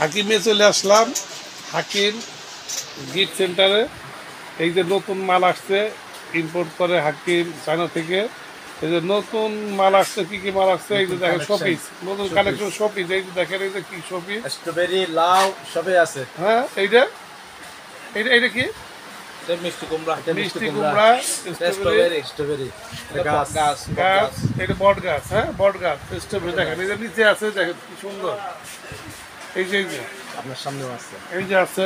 হাকিমে চলে আসলাম, হাকিম গিফট সেন্টারে। এই যে নতুন মাল আসছে, ইম্পোর্ট করে হাকিম চায়না থেকে। এই যে নতুন মাল আসছে, কি কি মাল আসছে এই যে দেখেন, শোপিস, নতুন কালেকশন শোপিস। এই যে দেখেন, এই যে কি শোপিস, স্ট্রবেরি, লাউ সবই আছে। হ্যাঁ এইটা এইটা এইটা কি মিষ্টি কুমড়া, মিষ্টি কুমড়া, স্ট্রবেরি, স্ট্রবেরি গাছ, এটা বট গাছ, হ্যাঁ বট গাছ, স্ট্রবেরি। দেখেন এই যে নিচে আছে, দেখেন কি সুন্দর। এই যে আপনার সামনেও আছে, এই যে আছে,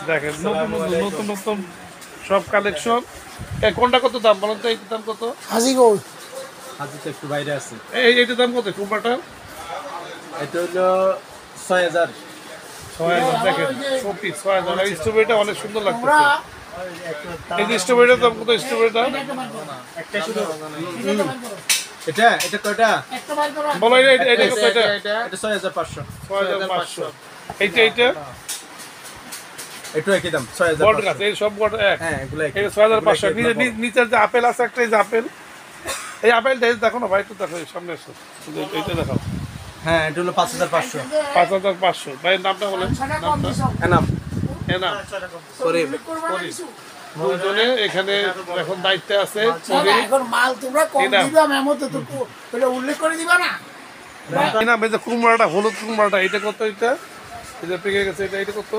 দেখেন নতুন নতুন নতুন নতুন সব কালেকশন। কোনটা কত দাম বলেন তো? এইটার দাম কত? হাজিগোল। হাজি তো একটু বাইরে আছে। এইটার দাম কত কুমড়াটা? এটা হলো ৬০০০। ৬০০০। দেখেন শোপিস ৬০০০। আর স্ট্রবেরিটা অনেক সুন্দর লাগতেছে। এই যে স্ট্রবেরিটার দাম কত? স্ট্রবেরিটা একটা শুধু এটা এটা কয়টা বলো, এটা কত? এটা এটা ৬৫০০। ৬৫০০। এইটা একটু একই দাম ৬০০০। বট গাছ, এই সব বট এক। হ্যাঁ এগুলো এটা ৬৫০০। নিচের যে আপেল আছে একটা, এই যে আপেল, এই আপেলটা দেখো না ভাই, তো দেখো সামনে এসো, এইটা দেখো। হ্যাঁ এটা হলো ৫৫০০। ৫৫০০। ভাইয়ের নামটা বলেন, নামটা? এনাম এনাম করিম। দুজনে এখানে এখন দায়িত্বে আছে। এখন মাল তোমরা কম দিবা, মেমোতে তো উল্লেখ করে দিবা না। এনাম এই যে কুমড়াটা, হলুদ কুমড়াটা, এটা কত? এটা পেকে গেছে, এটা কত?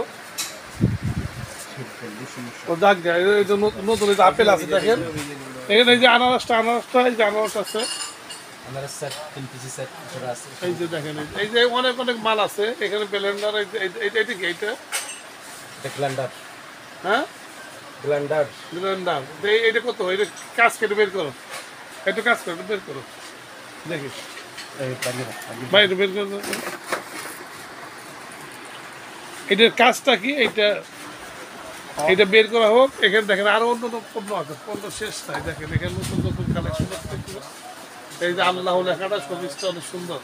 ও যাক গে, এই যে নতুন এই যে আপেল আছে দেখেন। এখানে এই যে আনারসটা, এই যে আনারস আছে, আনারস সেট ৩ পিস সেট জোড়া আছে। এই যে দেখেন, এই যে অনেক অনেক মাল আছে এখানে। ব্লেন্ডার, এটা কি? এটা ব্লেন্ডার। হ্যাঁ ব্লেন্ডার ব্লেন্ডার। এইটা কত? এটা কাজ কেটে বের করো, একটু কাজ করো, বের করো দেখি ভাই, একটু বের করো। এটার কাজটা কি? এটা বের করা হোক। এখানে দেখেন আরো অন্য পণ্য আছে, পণ্য শেষ নাই। দেখেন এখানে নতুন নতুন কালেকশন আছে। এই যে আল্লাহ লেখাটা, সবিজটা অনেক সুন্দর।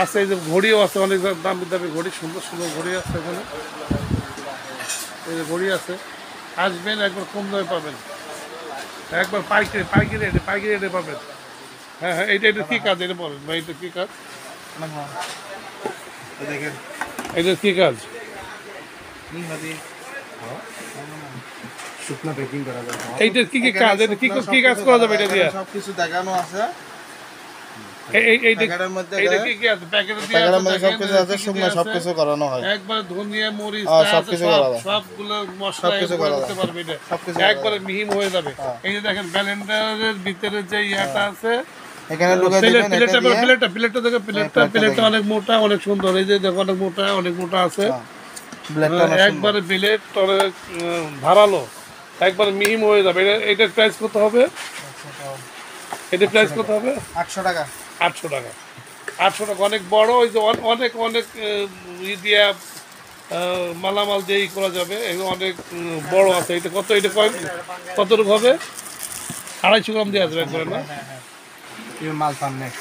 আছে এই যে ঘড়িও আছে, অনেক দামি দামি ঘড়ি, সুন্দর সুন্দর ঘড়ি আছে এখানে। এই যে ঘড়ি আছে, আসবেন একবার কম দামে পাবেন, একবার পাইকারি রেটে পাবেন। হ্যাঁ হ্যাঁ, এটা কি কাজ? এটা বলেন ভাই, এটা কি কাজ? দেখেন এটা কি কাজ? শুকনো বেকিং করা যায়। এইটার কি কি কাজ? এটা কি কাজ করা যাবে এটা দিয়ে? সবকিছু দেখানো আছে। এইটার মধ্যে কি কি আছে? প্যাকেটে দিয়ে প্যাকেটের মধ্যে সবকিছু আছে, শুকনো সবকিছু করানো হয়। একবারে ধনিয়া, মরিচ, সবকিছু করা যায়। সবগুলো মশলা সবকিছু করা করতে পারবে। এটা সবকিছু একবারে মিহিম হয়ে যাবে। এই যে দেখেন ব্লেন্ডারের ভিতরে যে ইয়াটা আছে, এখানে ঢুকে দিবেন, এটা দিয়ে প্লেটটা দেখো, প্লেটটা অনেক মোটা, অনেক সুন্দর। এই যে দেখো অনেক মোটা আছে। ব্লেডটা অনেক সুন্দর। একবারে প্লেট অনেক ধারালো, একবারে মিহিম হয়ে যাবে। এটার প্রাইস কত হবে? এটার প্রাইস কত হবে? 800 টাকা। 800 টাকা। 800 টাকা অনেক বড়। ওই যে অনেক অনেক দিয়া মালামাল দিয়েই করা যাবে, এগুলো অনেক বড় আছে। এটা কত? এটা কতটুকু হবে? 250 গ্রাম দিয়ে আসবে একবারে না? মাল পান নেই।